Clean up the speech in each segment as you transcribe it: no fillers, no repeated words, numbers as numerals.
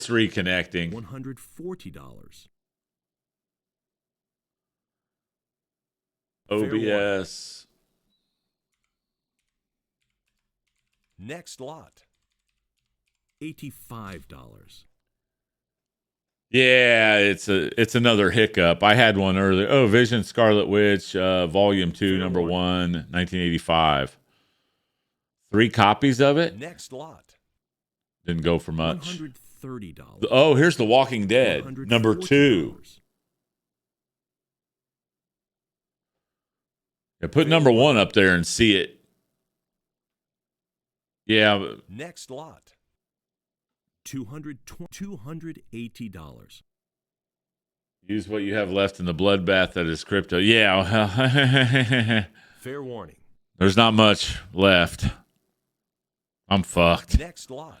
It's reconnecting. $140. OBS. Next lot. $85. Yeah, it's another hiccup. I had one earlier. Oh, Vision Scarlet Witch, Volume 2, number 1, 1985. 3 copies of it. Next lot. Didn't go for much. $130. Oh, here's The Walking Dead, number 2. Yeah, put number 1 up there and see it. Yeah. Next lot. $280. Use what you have left in the bloodbath that is crypto. Yeah. Fair warning. There's not much left. I'm fucked. Next lot.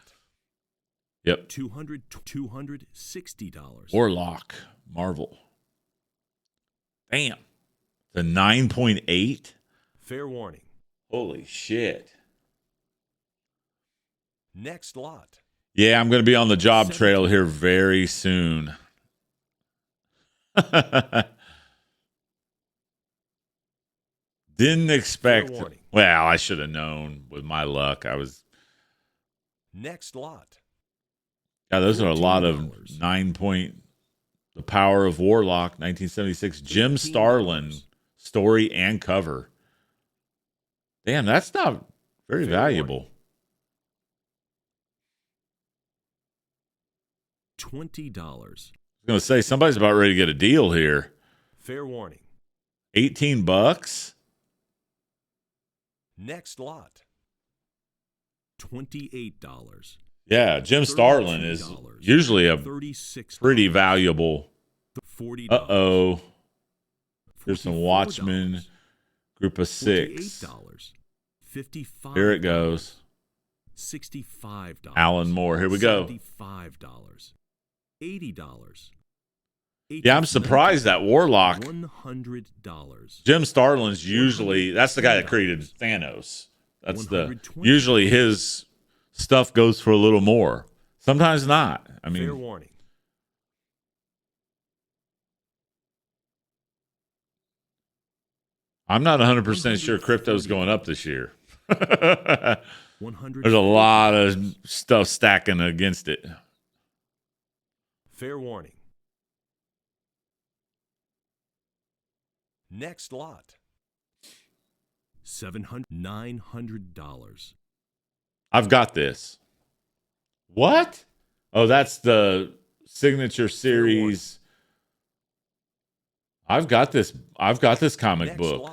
Yep. $260. Warlock. Marvel. Damn. The 9.8? Fair warning. Holy shit. Next lot. Yeah, I'm going to be on the job trail here very soon. Didn't expect. Well, I should have known with my luck. Next lot. Yeah, those are a lot of 9-point. The Power of Warlock, 1976. Jim Starlin, story and cover. Damn, that's not very valuable. $20. I was going to say, somebody's about ready to get a deal here. Fair warning. $18? Next lot. $28. Yeah, Jim Starlin is usually a pretty valuable. $40. Uh-oh. Here's some Watchmen, group of 6. $55. Here it goes. $65. Alan Moore. Here we go. $75. $80. Yeah, I'm surprised that Warlock. $100. Jim Starlin's usually, that's the guy that created Thanos. Usually his stuff goes for a little more. Sometimes not. I mean, fair warning. I'm not 100% sure crypto's going up this year. There's a lot of stuff stacking against it. Fair warning. Next lot. $900. I've got this. What? Oh, that's the signature series. I've got this comic Next book.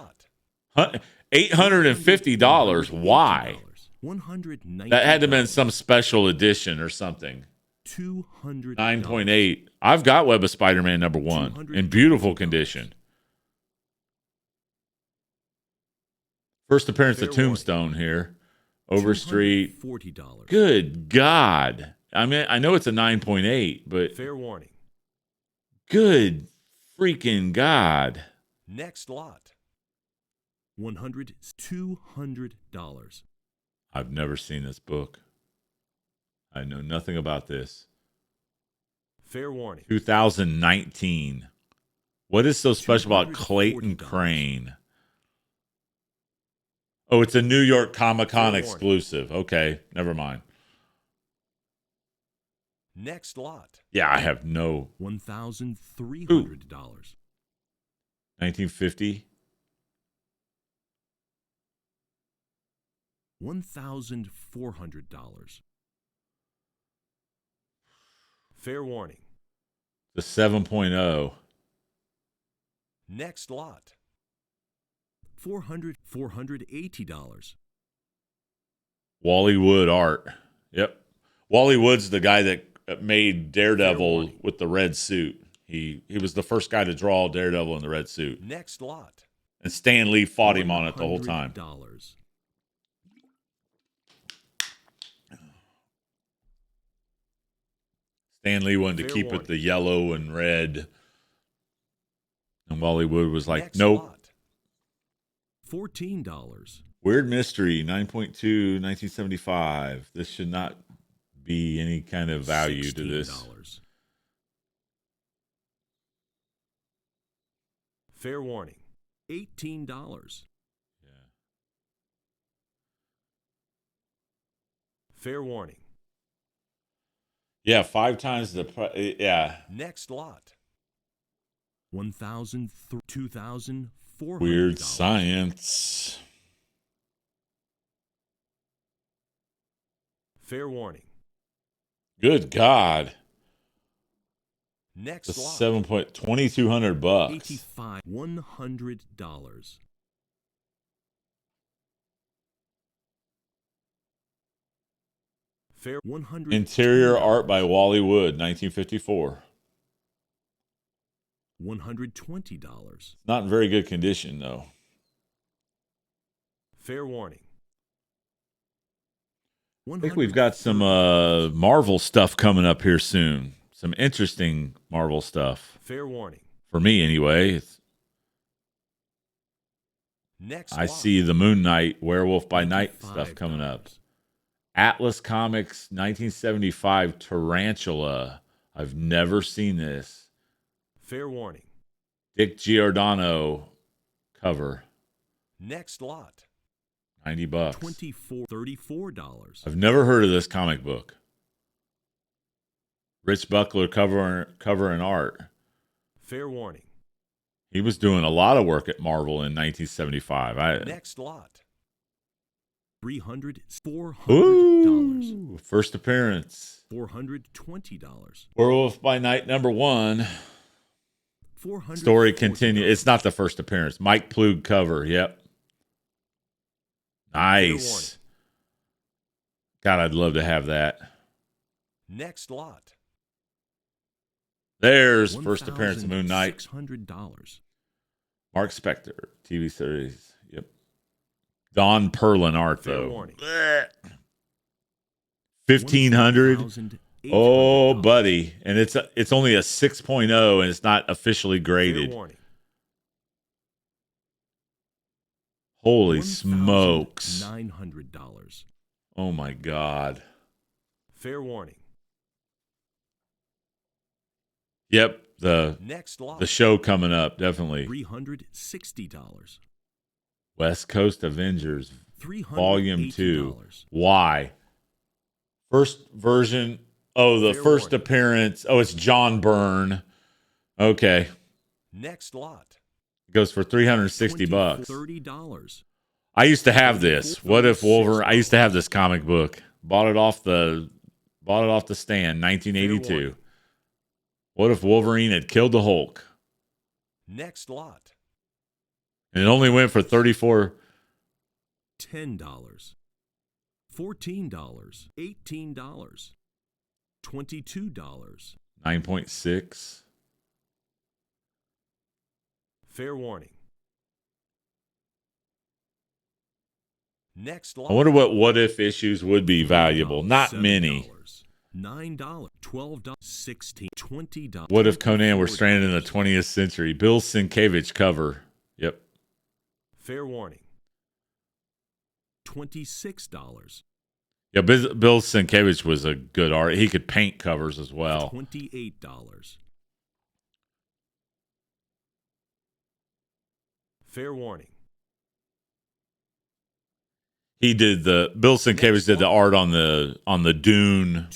Lot. $850. Why? $190. That had to have been some special edition or something. $200. 9.8. I've got Web of Spider-Man number 1 in beautiful condition. First appearance of Tombstone here. Overstreet. $40. Good God. I mean, I know it's a 9.8, but fair warning. Good freaking God. Next lot. $200. I've never seen this book. I know nothing about this. Fair warning. 2019. What is so special about Clayton Crane? Oh, it's a New York Comic-Con exclusive. Okay, never mind. Next lot. Yeah, I have no. $1,300. 1950. $1,400. Fair warning. The 7.0. Next lot. $480. Wally Wood art. Yep. Wally Wood's the guy that made Daredevil with the red suit. He was the first guy to draw Daredevil in the red suit. Next lot. And Stan Lee fought him on it the whole time. Stan Lee wanted to keep it the yellow and red. And Wally Wood was like, nope. Lot. $14. Weird Mystery, 9.2, 1975. This should not be any kind of value to this. $16. Fair warning. $18. Yeah. Fair warning. Yeah, 5 times the yeah. Next lot. $2,400. Weird science. Fair warning. Good God. Next The lot. 7.2200 bucks. $100. Fair 100. Interior art by Wally Wood, 1954. $120. Not in very good condition, though. Fair warning. I think we've got some Marvel stuff coming up here soon. Some interesting Marvel stuff. Fair warning. For me, anyway. Next I lot. see the Moon Knight, Werewolf by Night stuff coming up. Atlas Comics 1975 Tarantula. I've never seen this. Fair warning. Dick Giordano cover. Next lot. $90. $34. I've never heard of this comic book. Rich Buckler cover and art. Fair warning. He was doing a lot of work at Marvel in 1975. Next lot. $400. Ooh, first appearance. $420. Werewolf by Night #1. Story continue. It's not the first appearance. Mike Ploog cover. Yep. Nice. God, I'd love to have that. Next lot. There's first appearance of Moon Knight. $600. Mark Spector, TV series. Yep. Don Perlin art, Fair though. warning. 1,500. Oh, buddy. And it's only a 6.0 and it's not officially graded. Fair warning. Holy smokes. $900. Oh, my God. Fair warning. Yep. The Next lot. show coming up, definitely. $360. West Coast Avengers, Volume 2. Why? First version. Oh, the Fair first warning. appearance. Oh, it's John Byrne. Okay. Next lot. It goes for $360. $30. I used to have this. What if Wolverine? I used to have this comic book. Bought it off the stand, 1982. What if Wolverine had killed the Hulk? Next lot. And it only went for $34. $10. $14. $18. $22. 9.6. Fair warning. Next lot. I wonder what if issues would be valuable. Not many. $9, $12, $16, $20. What if Conan were stranded in the 20th century? Bill Sienkiewicz cover. Yep. Fair warning. $26. Yeah, Bill Sienkiewicz was a good artist. He could paint covers as well. $28. Fair warning. He did Bill Sienkiewicz did the art on the Dune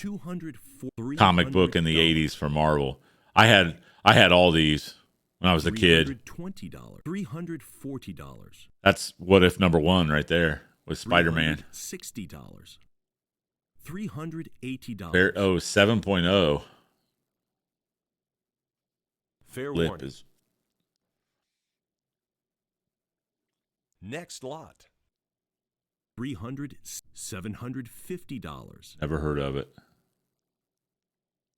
comic book in the 80s for Marvel. I had all these when I was a kid. $320. $340. That's what if #1 right there with Spider-Man. $60. $380. Fair, 7.0. Fair Lip warning. is Next lot. $750. never heard of it.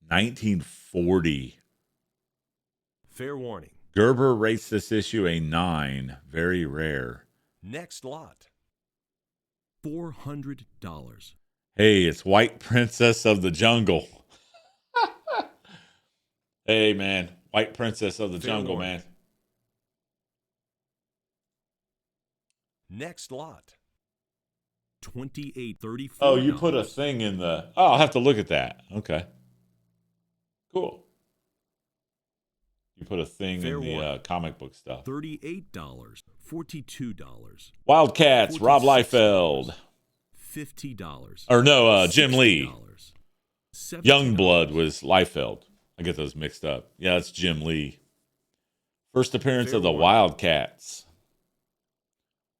1940. Fair warning. Gerber rates this issue a 9. Very rare. Next lot. $400. Hey, it's White Princess of the Jungle. Hey, man. White Princess of the Fair Jungle, warning. man. Next lot. $28.34. Oh, you put a thing in the... Oh, I'll have to look at that. Okay. Cool. You put a thing Fair in the warning. comic book stuff. $38. $42. Wildcats, Rob $46, Liefeld. $50. Or no, Jim Lee. $70. Youngblood was Liefeld. I get those mixed up. Yeah, that's Jim Lee. First appearance Fair of the warning. Wildcats.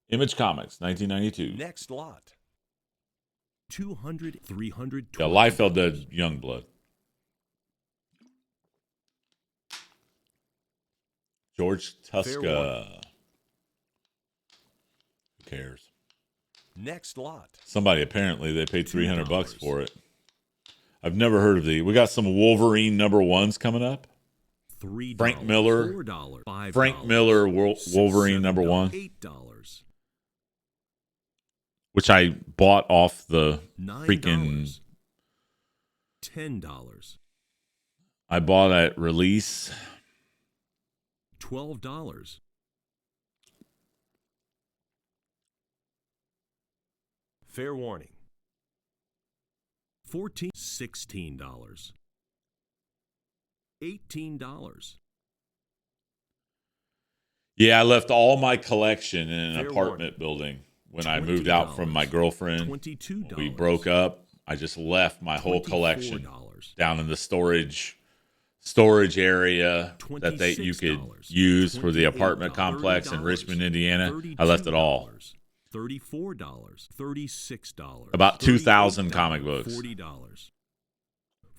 Image Comics, 1992. Next lot. $200, $300. Yeah, Liefeld did Youngblood. George Fair warning. Tuska. Who cares? Next lot. Somebody apparently they paid $300 $2. for it. I've never heard of the. We got some Wolverine #1s coming up. $3. Frank Miller. $4. $5. Frank Miller Wolverine #1, $8. which I bought off the $9. freaking. $10. I bought at release. $12. Fair warning. $14. $16. $18. Yeah, I left all my collection in an Fair apartment building when I moved out from my girlfriend. $22. We broke up. I just left my whole collection $24. down in the storage area that you could use for the apartment complex in Richmond, Indiana. I left it all. $34. $36. About 2,000 comic books. $40.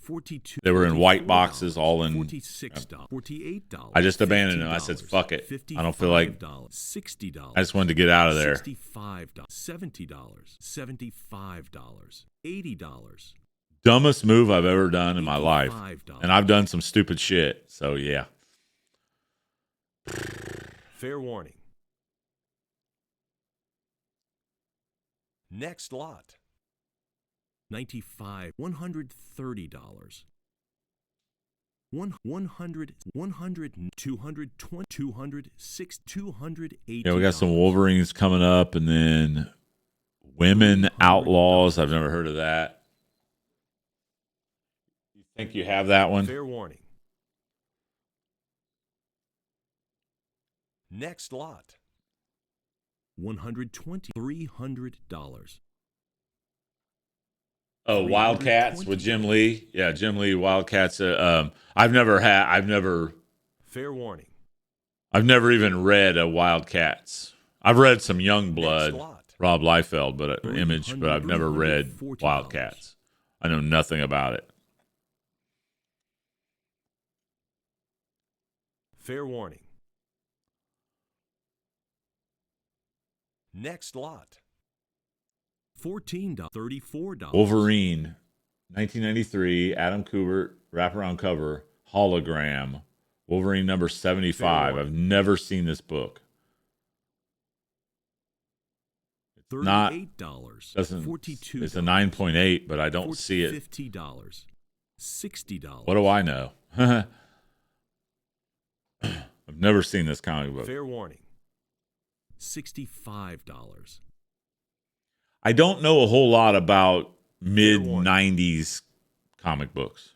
$42. They were in white boxes, all in. $46. $48. I just abandoned them. I said, "Fuck it. I don't feel like." $60. I just wanted to get out of there. $65. $70. $75. $80. Dumbest move I've ever done in my life, $85. and I've done some stupid shit. So yeah. Fair warning. Next lot. $95. $130. $100. $220. $206. $280. Yeah, we got some Wolverines coming up, and then Women Outlaws. I've never heard of that. You think you have that one? Fair warning. Next lot. $120. $300. Oh, Wildcats with Jim Lee. Yeah, Jim Lee Wildcats. I've never Fair warning. even read a Wildcats. I've read some Next Youngblood, lot. Rob Liefeld, but Image, but I've never read $340. Wildcats. I know nothing about it. Fair warning. Next lot. $14. $34. Wolverine, 1993, Adam Kubert, wraparound cover, hologram, Wolverine number 75. I've never seen this book. Not $38. doesn't $42. it's a 9.8, but I don't see it. $50. $60. What do I know? I've never seen this comic book. Fair warning. $65. I don't know a whole lot about mid 90s comic books.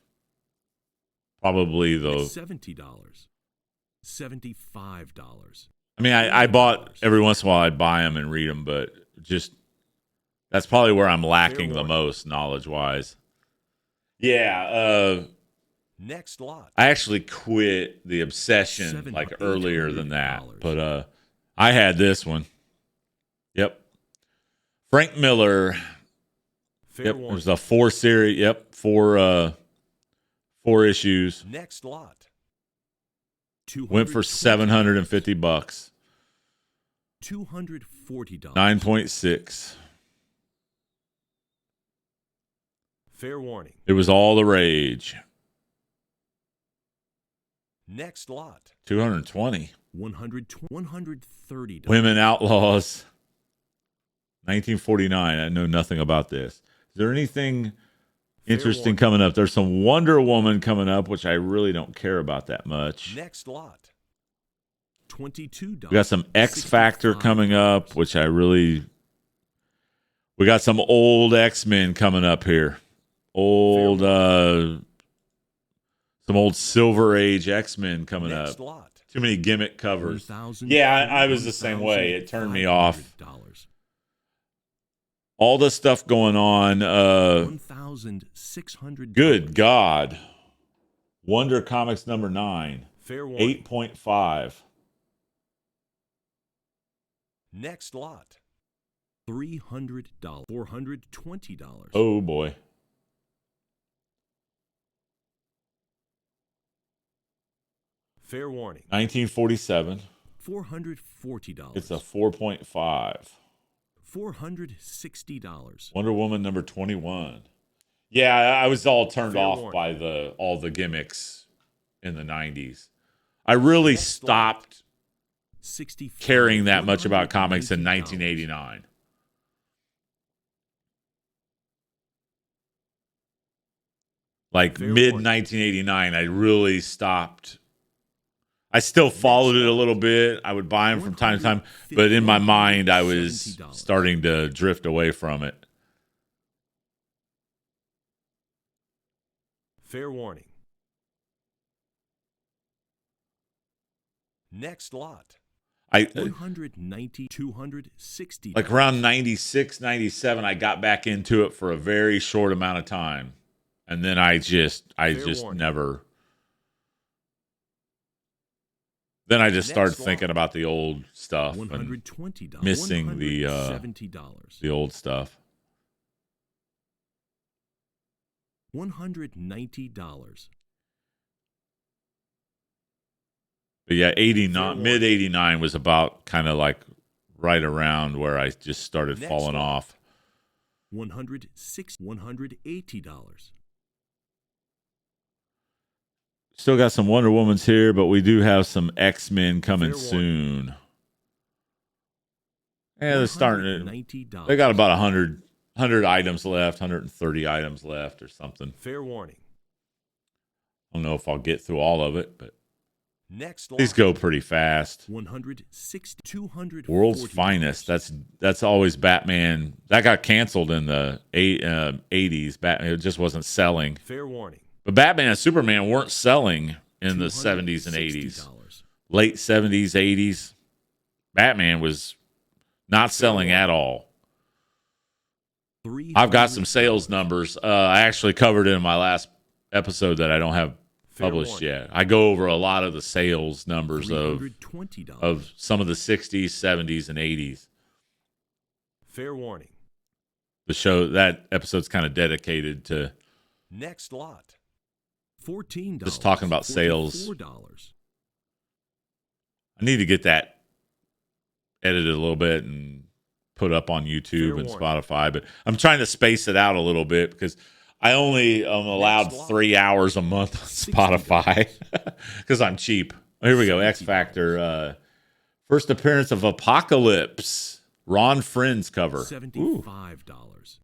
Probably the $70. $75. I mean, I bought every once in a while. I'd buy them and read them, but just that's probably where I'm lacking the most knowledge wise. Yeah, Next lot. I actually quit the obsession like earlier than that, but I had this one. Yep, Frank Miller. Fair Yep, warning. there's a 4 series. Yep, 4 issues. Next lot. Went for $750. $240. 9.6. Fair warning. It was all the rage. Next lot. 220. $130. Women Outlaws. 1949. I know nothing about this. Is there anything interesting warning. coming up? There's some Wonder Woman coming up, which I really don't care about that much. Next lot. $22. We got some X Factor coming up, which We got some old X-Men coming up here. Some old Silver Age X-Men coming Next up. lot. Too many gimmick covers. Yeah, I was the same way. It turned me off. All the stuff going on. $1,600. Good God. Wonder Comics number 9. Fair warning. 8.5. Next lot. $300. $420. Oh, boy. Fair warning. 1947. $440. It's a 4.5. $460. Wonder Woman number 21. Yeah, I was all turned Fair off warning. by all the gimmicks in the 90s. I really Next stopped 65. caring that much about comics in 1989. Like Fair mid warning. 1989, I really stopped. I still followed it a little bit. I would buy them from time to time, but in my mind, I was starting to drift away from it. Fair warning. Next lot. I 190. $260. like around 96, 97, I got back into it for a very short amount of time. And then I just warning. never. Then I just started Next thinking lot. about the old stuff and $120. missing the $170. old stuff. $190. But yeah, Fair 89, warning. mid 89 was about kind of like right around where I just started Next falling lot. off. $180. Still got some Wonder Womans here, but we do have some X-Men coming Fair warning. soon. Yeah, they're starting to. $190. They got about 100 items left, 130 items left or something. Fair warning. I don't know if I'll get through all of it, but Next lot. these go pretty fast. 160. $240. World's Finest. That's always Batman. That got canceled in the 80s. Batman, it just wasn't selling. Fair warning. But Batman and Superman weren't selling in the 70s and 80s. $260. Late 70s, 80s. Batman was not selling at all. I've got some sales numbers. I actually covered it in my last episode that I don't have published yet. I go over a lot of the sales numbers of some of the 60s, 70s, and 80s. Fair warning. The show, that episode's kind of dedicated to Next lot. $14. just talking about sales. $44. I need to get that edited a little bit and put up on YouTube Fair and warning. Spotify, but I'm trying to space it out a little bit because I only am allowed Next lot. 3 hours a month on Spotify because I'm cheap. Here we go. X Factor. First appearance of Apocalypse. Ron Friends cover. Ooh. $75.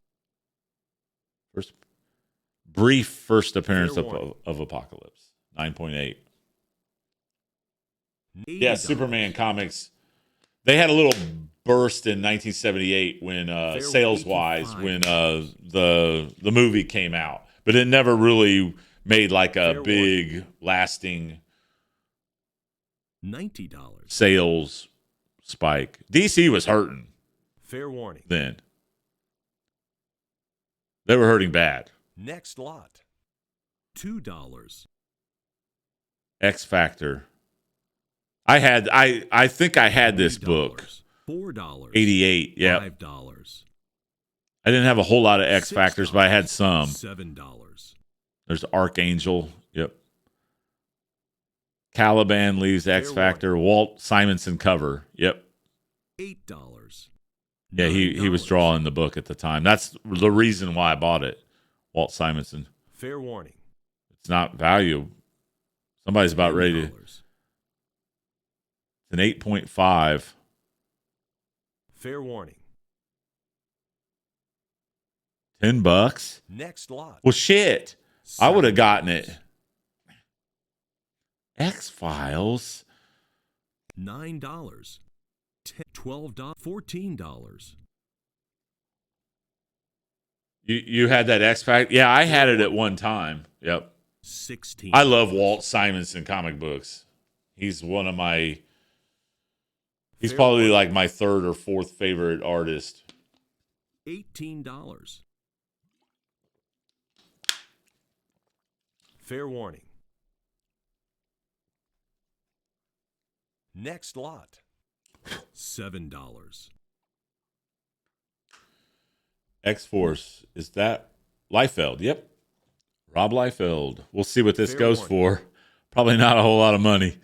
First appearance Fair warning. of Apocalypse. 9.8. $80. Superman comics. They had a little burst in 1978 when sales wise when the movie came out, but it never really made like a Fair big lasting $90. sales spike. DC was hurting Fair warning. then. They were hurting bad. Next lot. $2. X Factor. I think I had this book. $4. 88. Yeah. $5. I didn't have a whole lot of X Factors, but I had some. $7. There's Archangel. Yep. Caliban leaves X Factor. Walt Simonson cover. Yep. $8. Yeah, he was $9. drawing the book at the time. That's the reason why I bought it. Walt Simonson. Fair warning. It's not value. Somebody's about ready to. $10. It's an 8.5. Fair warning. $10. Next lot. Well, shit. I would have $7. gotten it. X-Files. $9. $12. $14. You had that X Pack? Yeah, I had it at one time. Yep. 16. I love Walt Simonson comic books. He's one of my. He's Fair probably warning. like my third or fourth favorite artist. $18. Fair warning. Next lot. $7. X-Force. Is that Liefeld? Yep. Rob Liefeld. We'll see what this Fair goes warning. for. Probably not a whole lot of money.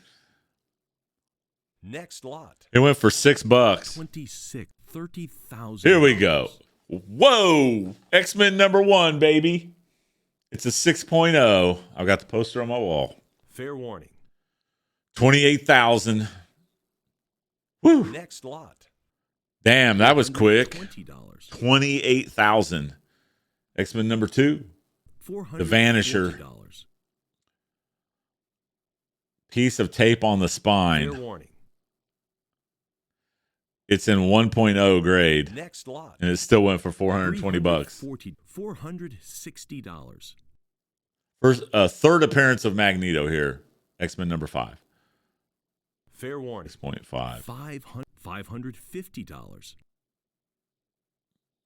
Next lot. It went for $6. 26. 30,000. Here we go. Whoa! X-Men #1, baby. It's a 6.0. I've got the poster on my wall. Fair warning. 28,000. Woo! Next lot. Damn, that was quick. $20. 28,000. X-Men #2. The Vanisher. $440. Piece of tape on the Fair spine. warning. It's in 1.0 grade, Next lot. and it still went for $420. $460. First, third appearance of Magneto here. X-Men #5. Fair warning. 6.5. $550.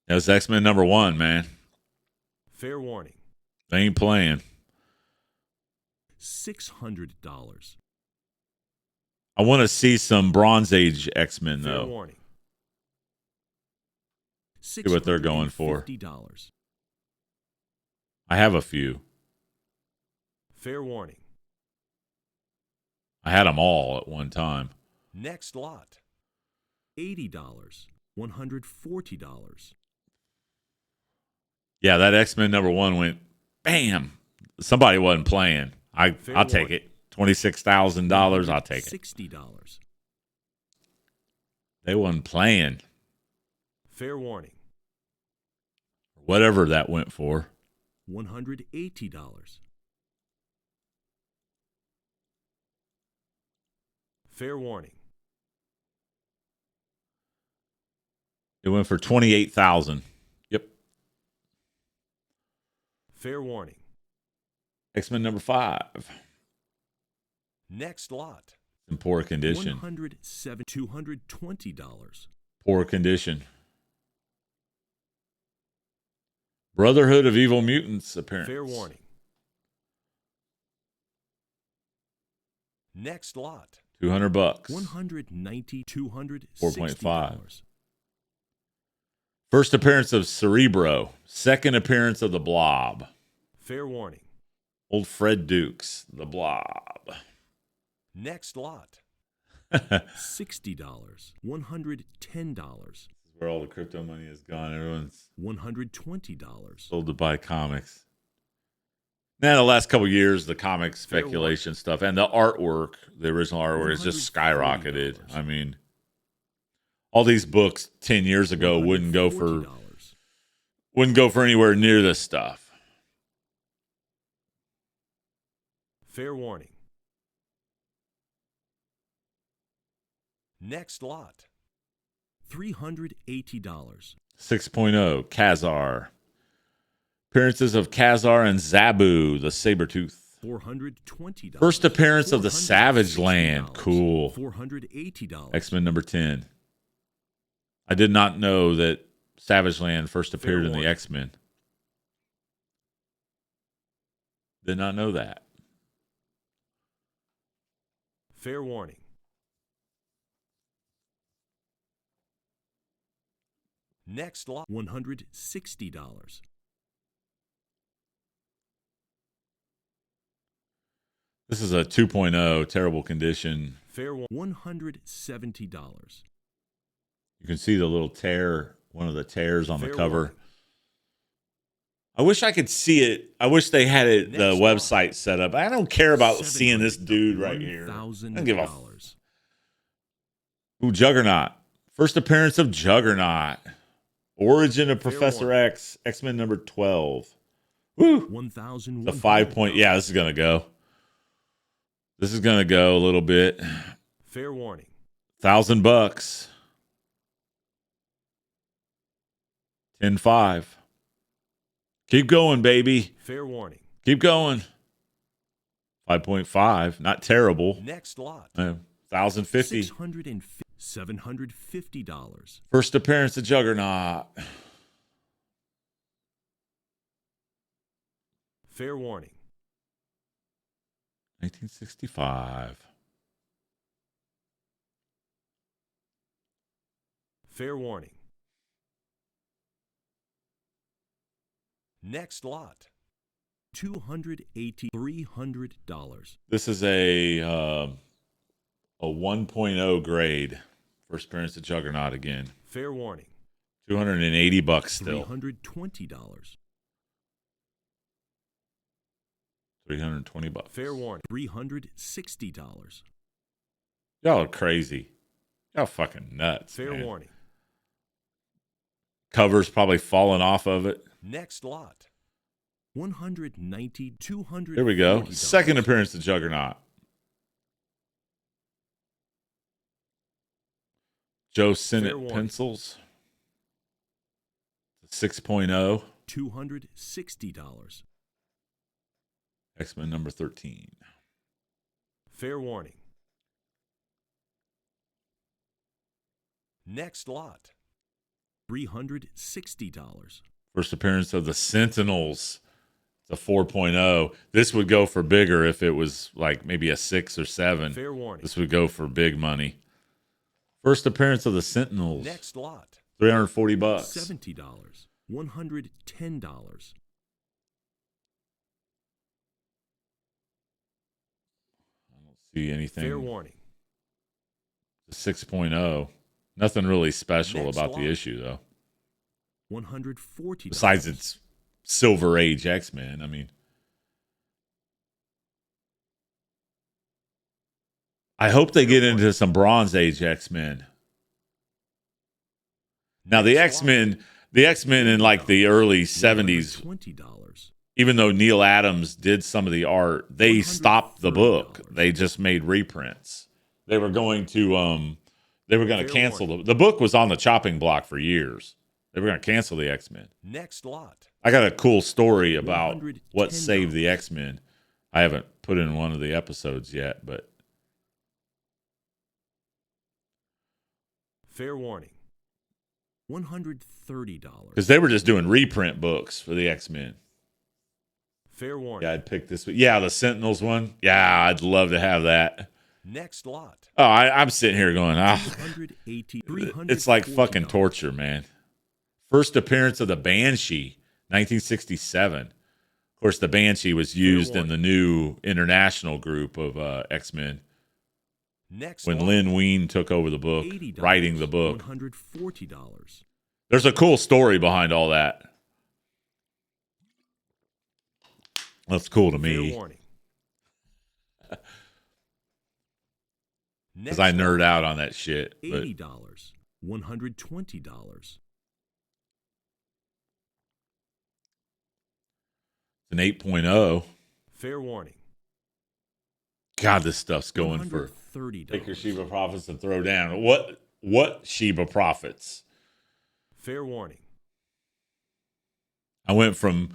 That was X-Men #1, man. Fair warning. They ain't playing. $600. I want to see some Bronze Age X-Men, Fair though. warning. See what they're going for. $650. I have a few. Fair warning. I had them all at one time. Next lot. $80. $140. Yeah, that X-Men #1 went bam. Somebody wasn't playing. I'll take warning. it. $26,000. I'll take it. $60. They wasn't playing. Fair warning. Whatever that went for. $180. Fair warning. It went for 28,000. Yep. Fair warning. X-Men #5. Next lot. In poor condition. $220. Poor condition. Brotherhood of Evil Mutants appearance. Fair warning. Next lot. $200. $190. $260. 4.5. First appearance of Cerebro. Second appearance of the Blob. Fair warning. Old Fred Dukes, the Blob. Next lot. $60. $110. Where all the crypto money is gone. Everyone's $120. sold to buy comics. Now, the last couple of years, the comic speculation stuff and the artwork, the original artwork, has just skyrocketed. $140. I mean, all these books 10 years ago wouldn't go for anywhere near this stuff. Fair warning. Next lot. $380. 6.0, Khazar. Appearances of Khazar and Zabu, the Sabretooth. $420. First appearance of the Savage Land. Cool. $480. X-Men #10. I did not know that Savage Land first appeared in the warning. X-Men. Did not know that. Fair warning. Next lot. $160. This is a 2.0, terrible condition. Fair warning. $170. You can see the little tear, one of the tears on the Fair cover. warning. I wish I could see it. I wish they had it the Next website set up. I don't care about seeing this dude right here. I don't give a $1,000. Ooh, Juggernaut. First appearance of Juggernaut. Origin of Fair Professor warning. X. X-Men #12. Woo! $1,100. The 5 point. Yeah, this is gonna go. This is gonna go a little bit. Fair warning. $1,000. 10.5. Keep going, baby. Fair warning. Keep going. 5.5. Not terrible. Next lot. 1,050. $750. First appearance of Juggernaut. Fair warning. 1965. Fair warning. Next lot. $300. This is a 1.0 grade. First appearance of Juggernaut again. Fair warning. $280 still. $320. $320. Fair warning. $360. Y'all are crazy. Y'all fucking nuts. Fair man. warning. Cover's probably falling off of it. Next lot. $190. $200. There we go. Second appearance of Juggernaut. Joe Sinnott pencils. 6.0. $260. X-Men number 13. Fair warning. Next lot. $360. First appearance of the Sentinels. It's a 4.0. This would go for bigger if it was like maybe a 6 or 7. Fair warning. This would go for big money. First appearance of the Sentinels. Next lot. $340. $70. $110. See anything. Fair warning. 6.0. Nothing really special Next about lot. the issue, though. $140. Besides its Silver Age X-Men. I mean, I hope they get into some Bronze Age X-Men. Now, the X-Men in like the early 70s, $20. even though Neil Adams did some of the art, they stopped the book. They just made reprints. They were going to cancel the book was on the chopping block for years. They were going to cancel the X-Men. Next lot. I got a cool story about what $110. saved the X-Men. I haven't put in one of the episodes yet, but Fair warning. $130. because they were just doing reprint books for the X-Men. Fair warning. Yeah, I'd pick this one. Yeah, the Sentinels one. Yeah, I'd love to have that. Next lot. Oh, I'm sitting here going, $280. it's like fucking torture, man. First appearance of the Banshee, 1967. Of course, the Banshee was used in the new international group of X-Men Next when lot. Lynn Wein took over the book, $80. writing the book. $140. There's a cool story behind all that. That's cool to Fair me warning. because I nerd out on that shit. But $80. $120. it's an 8.0. Fair warning. God, this stuff's going for $130. take your Sheba Prophets and throw down. What Sheba Prophets? Fair warning. I went from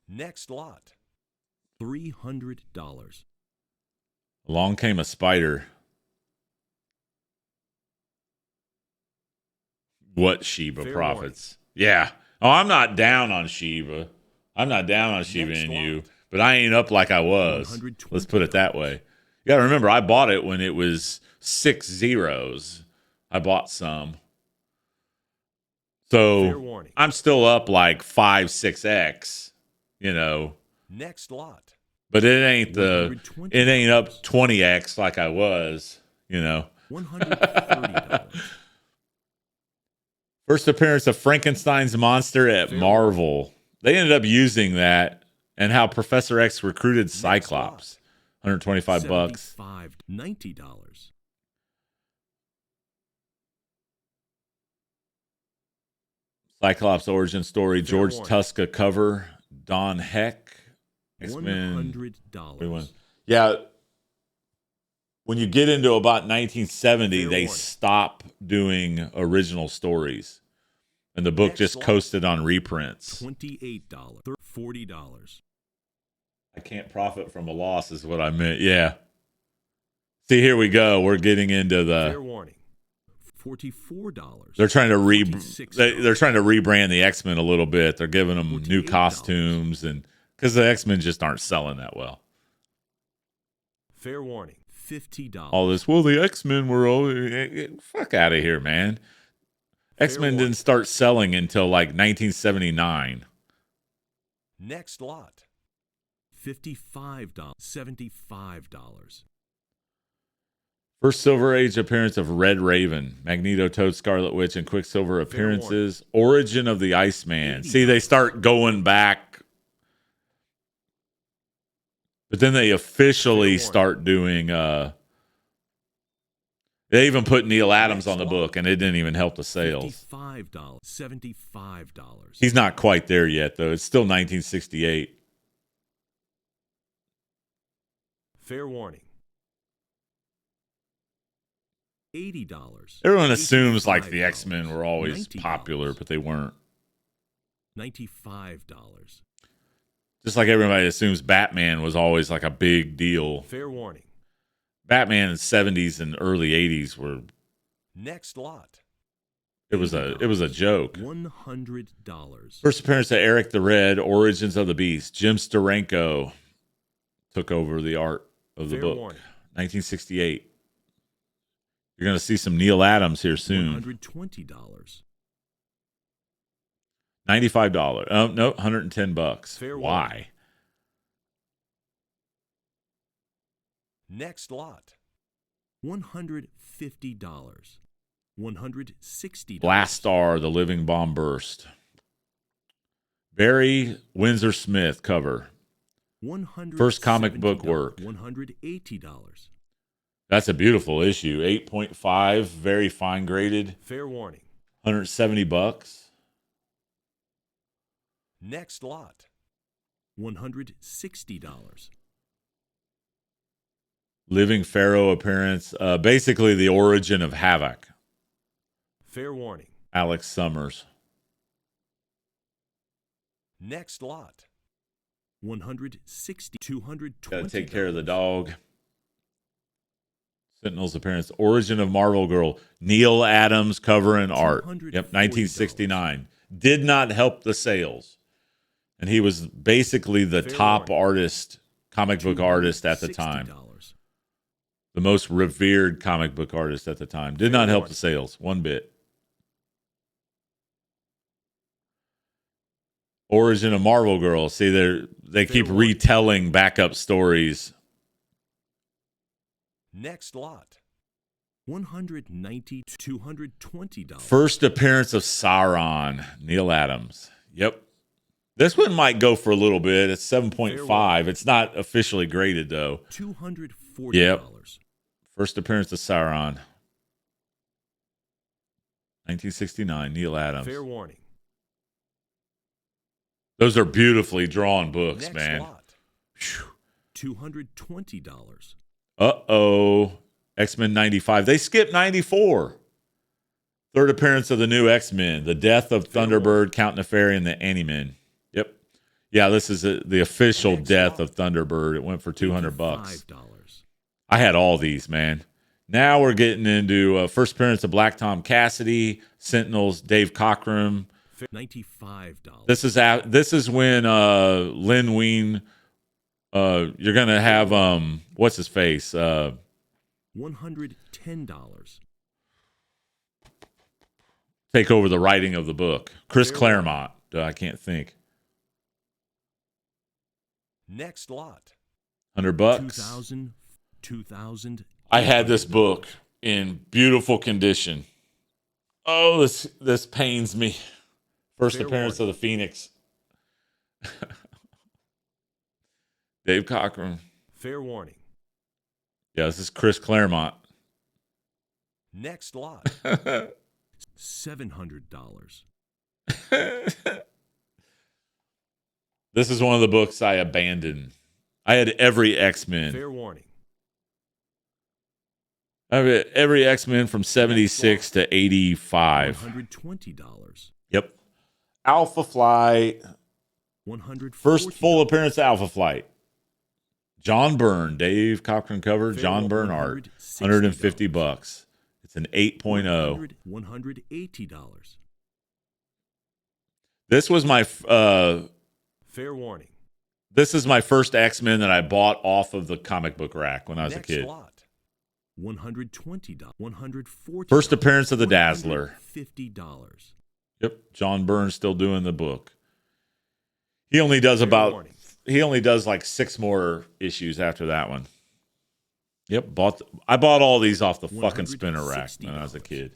Next lot. $300. Along Came a Spider. What Sheba Fair Prophets? Yeah. Oh, I'm not down on Sheba. I'm not down on Sheba Next and lot. you, but I ain't up like I was. $120. Let's put it that way. You got to remember, I bought it when it was 6 zeros. I bought some. Fair So warning. I'm still up like 5, 6x, you know, Next lot. but it ain't $120. it ain't up 20x like I was, you know. $130. First appearance of Frankenstein's monster at Fair Marvel. They ended up using that and how Professor X recruited Cyclops. $125. $90. Cyclops origin story, Fair George warning. Tuska cover, Don Heck, X-Men. $100. Yeah. When you get into about 1970, Fair they warning. stop doing original stories. And the book Next just slot. coasted on reprints. $28. $40. I can't profit from a loss is what I meant. Yeah. See, here we go. We're getting into Fair the warning. $44. they're trying to $26. they're trying to rebrand the X-Men a little bit. They're giving them new $48. costumes and cuz the X-Men just aren't selling that well. Fair warning. $50. All this, well, the X-Men were all fuck out of here, man. X-Men warning. didn't start selling until like 1979. Next lot. $55. $75. First Silver Age appearance of Red Raven, Magneto, Toad, Scarlet Witch, and Quicksilver appearances. Origin of the Iceman. See, they start going back, but then they officially start doing. They even put Neil Adams on the book, and it didn't even help the sales. $55. $75. He's not quite there yet, though. It's still 1968. Fair warning. $80. Everyone assumes like the $85. X-Men were always $90. popular, but they weren't. $95. Just like everybody assumes Batman was always like a big deal. Fair warning. Batman in the 70s and early 80s were Next lot. it was a joke. $100. First appearance of Eric the Red, Origins of the Beast. Jim Steranko took over the art of the Fair book. warning. 1968. You're going to see some Neil Adams here soon. $120. $95. Oh, no, $110. Fair Why? warning. Next lot. $150. $160. Blast Star, The Living Bomb Burst. Barry Windsor Smith cover. First comic book work. $180. That's a beautiful issue. 8.5, very fine graded. Fair warning. $170. Next lot. $160. Living Pharaoh appearance. Basically the origin of Havoc. Fair warning. Alex Summers. Next lot. $160. $220. Gotta take care of the dog. Sentinel's appearance. Origin of Marvel Girl. Neil Adams cover and art. Yep, 1969. Did not help the sales. And he was basically the top artist, comic book artist at the time. The most revered comic book artist at the time. Did not help the sales one bit. Origin of Marvel Girl. See, they keep retelling backup stories. Next lot. $190. $220. First appearance of Sauron. Neil Adams. Yep. This one might go for a little bit. It's 7.5. It's not officially graded, though. $240. Yep. First appearance of Sauron. 1969. Neil Adams. Fair warning. Those are beautifully drawn books, Next man. lot. $220. Uh-oh. X-Men 95. They skipped 94. Third appearance of the new X-Men. The death of Thunderbird, Count Neferi, and the Animen. Yep. Yeah, this is the official death of Thunderbird. It went for $200. $5. I had all these, man. Now we're getting into first appearance of Black Tom Cassidy, Sentinels, Dave Cockrum. $95. This is when Lin Wein. You're gonna have what's his face? $110. Take over the writing of the book. Chris Claremont. I can't think. Next lot. $100. 2000. I had this book in beautiful condition. Oh, this pains me. First appearance of the Phoenix. Dave Cockrum. Fair warning. Yeah, this is Chris Claremont. Next lot. $700. This is one of the books I abandoned. I had every X-Men. Fair warning. I have every X-Men from 76 to 85. $120. Yep. Alpha Flight. First full $140. appearance of Alpha Flight. John Byrne, Dave Cochran cover, John Byrne art, $150. It's an 8.0. $180. This was my Fair warning. this is my first X-Men that I bought off of the comic book rack when I was Next a kid. lot. $120. $140. First appearance of the Dazzler. $50. Yep, John Byrne still doing the book. He only does like 6 more issues after that one. Yep, I bought all these off the fucking spinner rack when I was a kid.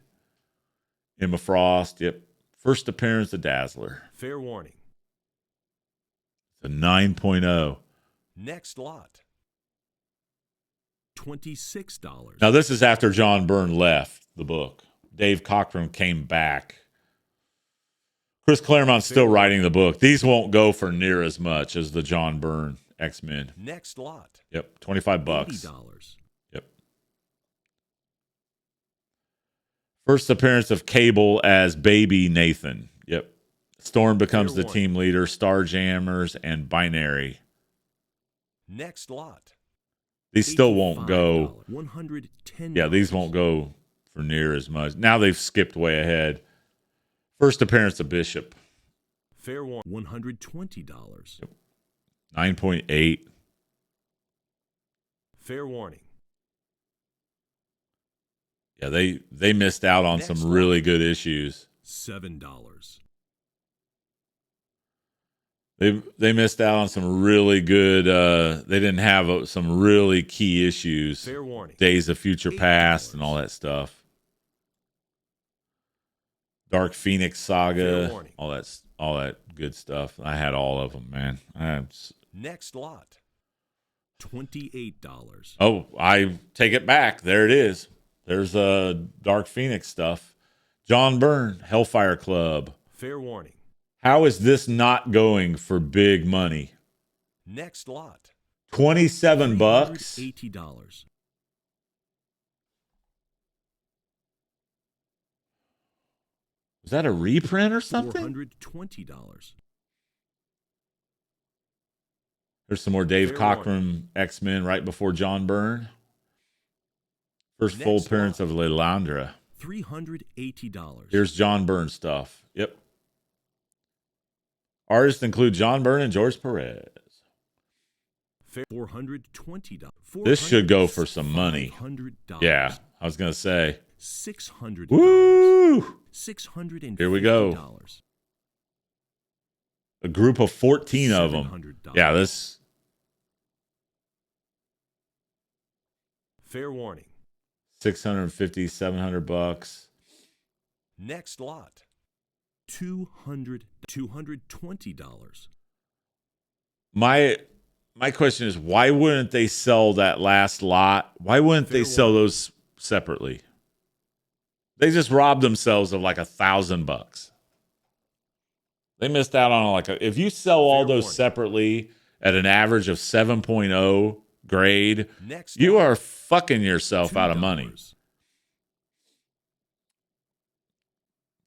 Emma Frost, yep. First appearance of Dazzler. Fair warning. It's a 9.0. Next lot. $26. Now this is after John Byrne left the book. Dave Cochran came back. Chris Claremont's still writing the book. These won't go for near as much as the John Byrne X-Men. Next lot. Yep, $25. $80. Yep. First appearance of Cable as Baby Nathan. Yep. Storm becomes the team leader, Starjammers, and Binary. Next lot. These still won't go. $110. Yeah, these won't go for near as much. Now they've skipped way ahead. First appearance of Bishop. Fair warning. $120. Yep. 9.8. Fair warning. Yeah, they missed out on some really good issues. $7. They missed out on some really good. They didn't have some really key issues. Fair warning. Days of Future Past and all that stuff. Dark Phoenix Saga, all that good stuff. I had all of them, man. Next lot. $28. Oh, I take it back. There it is. There's Dark Phoenix stuff. John Byrne, Hellfire Club. Fair warning. How is this not going for big money? Next lot. $27. $80. Was that a reprint or something? $420. There's some more Dave Fair Cochran X-Men right before John Byrne. First full Next appearance lot. of Lilandra. $380. Here's John Byrne stuff. Yep. Artists include John Byrne and George Perez. $420. This should go for some money. $500. Yeah, I was going to say. $600. Woo! $650. Here we go. A group of 14 of them. $700. Yeah, this. Fair warning. 650, $700. Next lot. $220. My question is, why wouldn't they sell that last lot? Why wouldn't they sell those separately? They just robbed themselves of like $1,000. They missed out on if you sell all those separately at an average of 7.0 grade, you are fucking yourself out of money.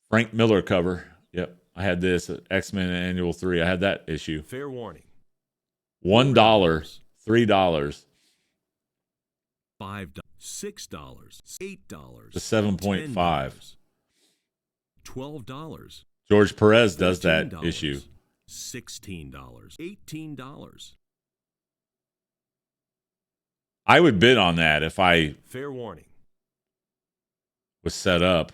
Frank Miller cover. Yep. I had this at X-Men Annual 3. I had that issue. Fair warning. $1, $3. $5, $6, $8, The 7.5. $12. George Perez does that $14, issue. $16, $18. I would bid on that if I Fair warning. was set up.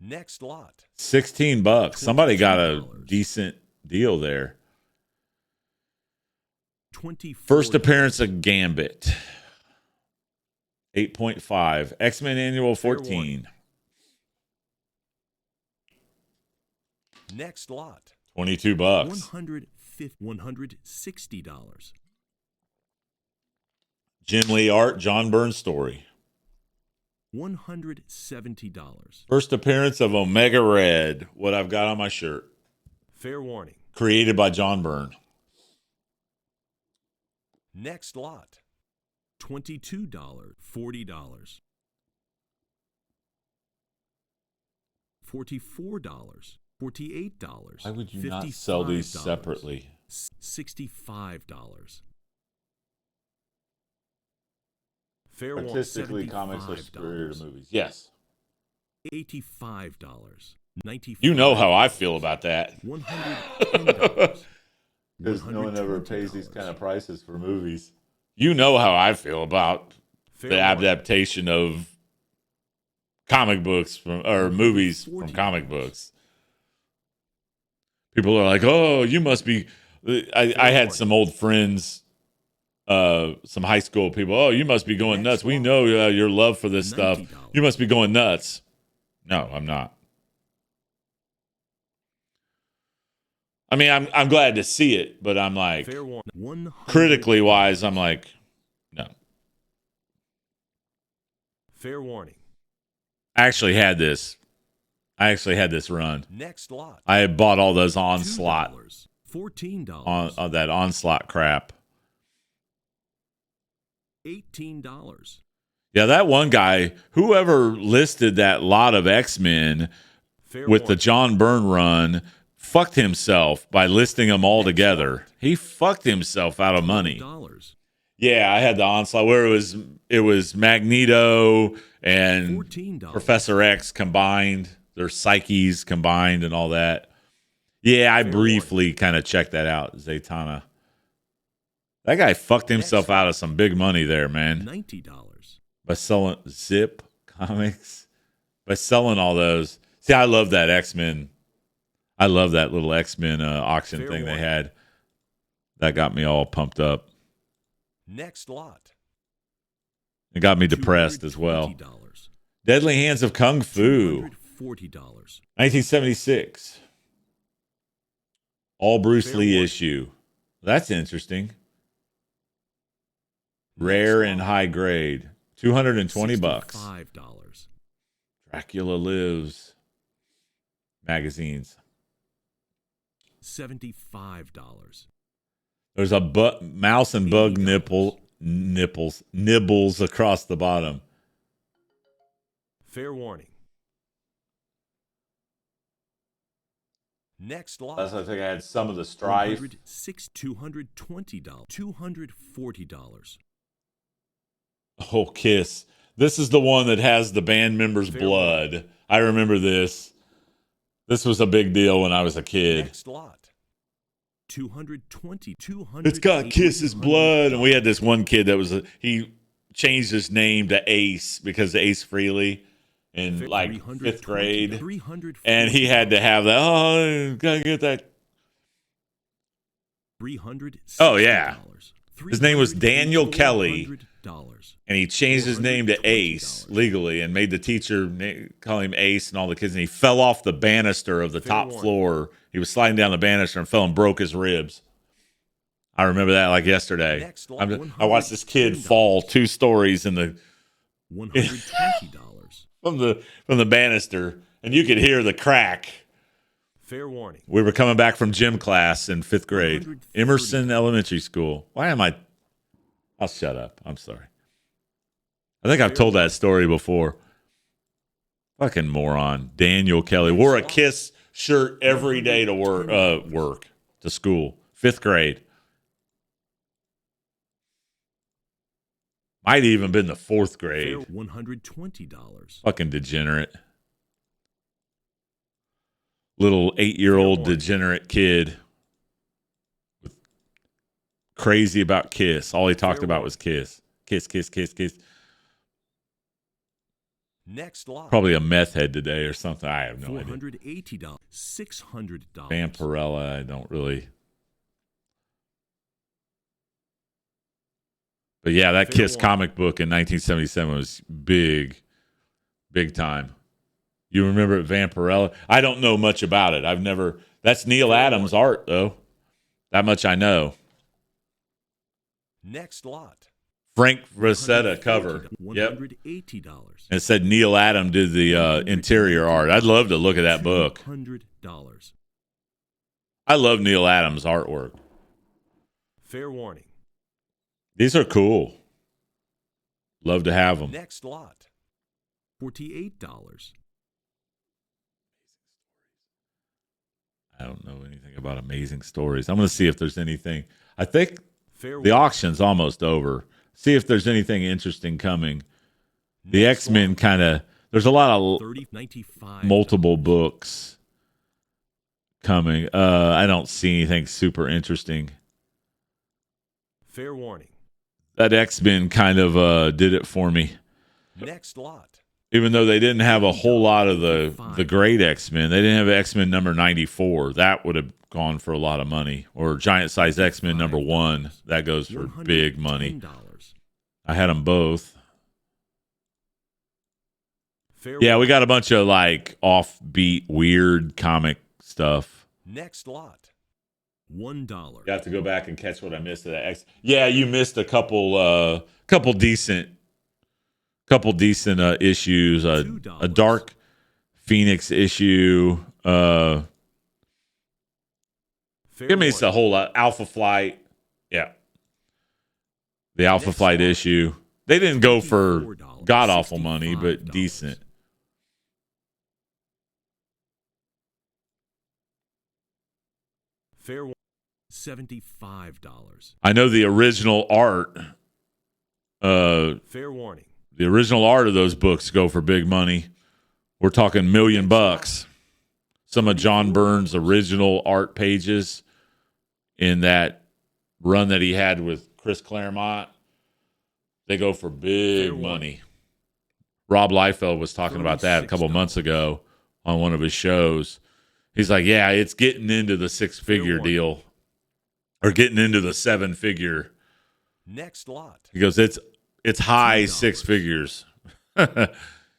Next lot. $16. Somebody got a $22. decent deal there. $24. First appearance of Gambit. 8.5. X-Men Annual 14. Next lot. $22. $160. Jim Lee art, John Byrne story. $170. First appearance of Omega Red, what I've got on my shirt. Fair warning. Created by John Byrne. Next lot. $22. $40. $44, $48. Why would you not sell these separately? $65. Fair warning. Artistically, comics are superior to movies. Yes. $85. $95. You know how I feel about that. $110. Because no one ever pays these kind of prices for movies. You know how I feel about the adaptation of comic books or movies from comic books. People are like, "Oh, you must be." I had some old friends, some high school people. "Oh, you must be going nuts. We know your love for this stuff. You must be going nuts." No, I'm not. I mean, I'm glad to see it, but I'm like, critically wise, I'm like, no. Fair warning. I actually had this run. Next lot. I had bought all those Onslaught, $14. on that Onslaught crap. $18. Yeah, that one guy, whoever listed that lot of X-Men with the John Byrne run, fucked himself by listing them all together. He fucked himself out of money. Yeah, I had the Onslaught where it was Magneto and $14. Professor X combined, their psyches combined and all that. Yeah, I briefly kind of checked that out, Zatanna. That guy fucked himself out of some big money there, man. $90. By selling Zip Comics, by selling all those. See, I love that X-Men. I love that little X-Men auction thing they had. That got me all pumped up. Next lot. It got me depressed as well. Deadly Hands of Kung Fu. $40. 1976. All Bruce Lee issue. That's interesting. Rare and high grade. $220. $5. Dracula Lives. Magazines. $75. There's a mouse and bug nibbles across the bottom. Fair warning. Next lot. That's I think I had some of the Strife. $220. $240. Oh, Kiss. This is the one that has the band members' blood. I remember this. This was a big deal when I was a kid. Next lot. $220. It's got Kiss's blood. And we had this one kid that he changed his name to Ace because of Ace Frehley in like fifth grade. And he had to have that. Oh, gotta get that. Oh, yeah. His name was Daniel Kelly. And he changed his name to Ace legally and made the teacher call him Ace and all the kids. And he fell off the banister of the top floor. He was sliding down the banister and fell and broke his ribs. I remember that like yesterday. I watched this kid fall 2 stories in the $120. from the banister, and you could hear the crack. Fair warning. We were coming back from gym class in 5th grade, Emerson Elementary School. Why am I? I'll shut up. I'm sorry. I think I've told that story before. Fucking moron. Daniel Kelly wore a Kiss shirt every day to work to school. 5th grade. Might even been the 4th grade. $120. Fucking degenerate. Little 8-year-old degenerate kid. Crazy about Kiss. All he talked about was Kiss. Kiss, kiss, kiss, kiss. Next lot. Probably a meth head today or something. I have no idea. $480. $600. Vampirella, I don't really. But yeah, that Kiss comic book in 1977 was big time. You remember it, Vampirella? I don't know much about it. That's Neil Adams' art, though. That much I know. Next lot. Frank Rosetta cover. Yep. $180. And it said Neil Adams did the interior art. I'd love to look at that book. $100. I love Neil Adams' artwork. Fair warning. These are cool. Love to have them. Next lot. $48. I don't know anything about Amazing Stories. I'm going to see if there's anything. I think Fair the warning. auction's almost over. See if there's anything interesting coming. The Next X-Men lot. kind of, there's a lot of 30.95. multiple books coming. I don't see anything super interesting. Fair warning. That X-Men kind of did it for me. Next lot. Even though they didn't have a whole lot of the great X-Men. They didn't have X-Men number 94. That would have gone for a lot of money. Or Giant Size X-Men number 1. That goes for big money. I had them both. Fair Yeah, we warning. got a bunch of like offbeat, weird comic stuff. Next lot. $1. You have to go back and catch what I missed of that X. Yeah, you missed a couple decent issues. A $2. Dark Phoenix issue. Fair Give me a warning. whole lot. Alpha Flight. Yeah. The Alpha Next Flight one. issue. They didn't go for $24, god awful money, but $65. decent. Fair warning. $75. I know the original art. Fair warning. The original art of those books go for big money. We're talking $1 million bucks. Some of John Byrne's original art pages in that run that he had with Chris Claremont, they go for big Fair money. Rob Liefeld was talking about that a couple $36. months ago on one of his shows. He's like, yeah, it's getting into the 6-figure warning. deal or getting into the 7-figure. Next lot. He goes, it's high $2. 6 figures.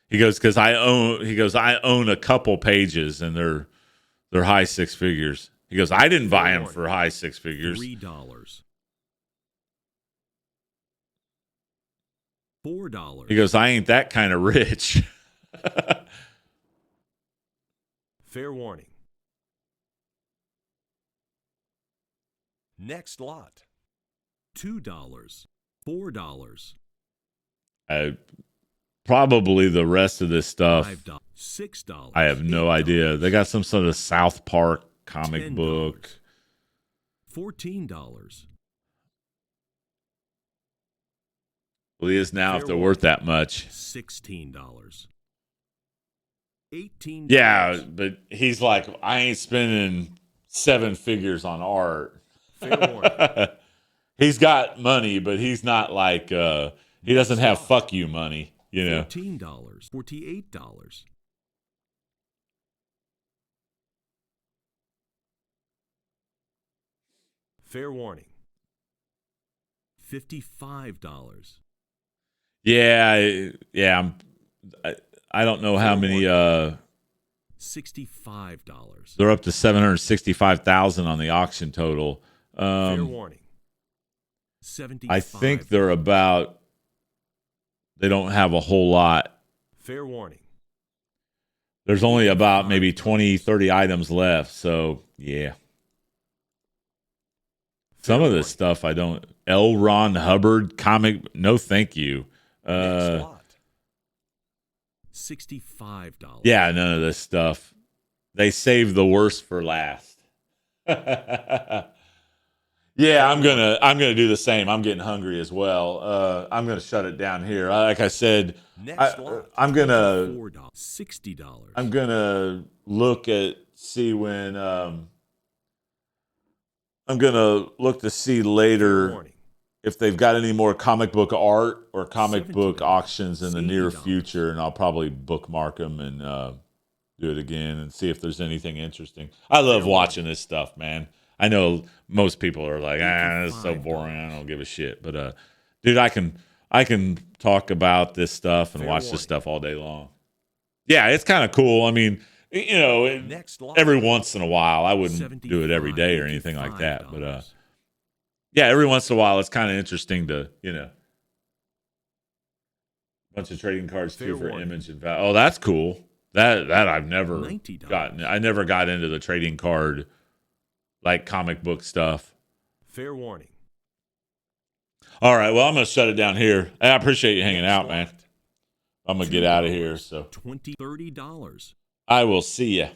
He goes, because I own a couple pages and they're high 6 figures. He goes, I didn't buy them for high 6 figures. $3. $4. He goes, I ain't that kind of rich. Fair warning. Next lot. $2. $4. Probably the rest of this stuff, $5. $6. I have no idea. They got some sort of South Park comic $10. book. $14. Well, he is now Fair if they're warning. worth that much. $16. $18. Yeah, but he's like, I ain't spending 7 figures on art. Fair warning. He's got money, but he's not like he doesn't have fuck you money, you know. $14. $48. Fair warning. $55. Yeah. I don't know how many. $65. They're up to 765,000 on the auction total. Fair warning. $75. I think they're about. They don't have a whole lot. Fair warning. There's only about maybe 20, 30 items left. So yeah. Some of this stuff I don't. L. Ron Hubbard comic. No, thank you. Next lot. $65. Yeah, none of this stuff. They save the worst for last. Yeah, I'm gonna do the same. I'm getting hungry as well. I'm gonna shut it down here. Like I said, Next lot. I'm gonna $60. I'm gonna look at see when I'm gonna look to see Fair later warning. if they've got any more comic book art or comic book $70, auctions in the near $80. future, and I'll probably bookmark them and do it again and see if there's anything interesting. I love watching this stuff, man. I know most people are like, this is so boring. I don't give a shit. But dude, I can talk about this stuff and Fair watch warning. this stuff all day long. Yeah, it's kind of cool. I mean, you know, Next lot. every once in a while, I wouldn't do it every day or anything like that. But yeah, every once in a while, it's kind of interesting to, you know, bunch of trading cards Fair too for warning. image and value. Oh, that's cool. That I've never $90. gotten. I never got into the trading card like comic book stuff. Fair warning. All right, well, I'm gonna shut it down here. I appreciate you hanging Next out, man. lot. I'm gonna get out of here. So $30. I will see you.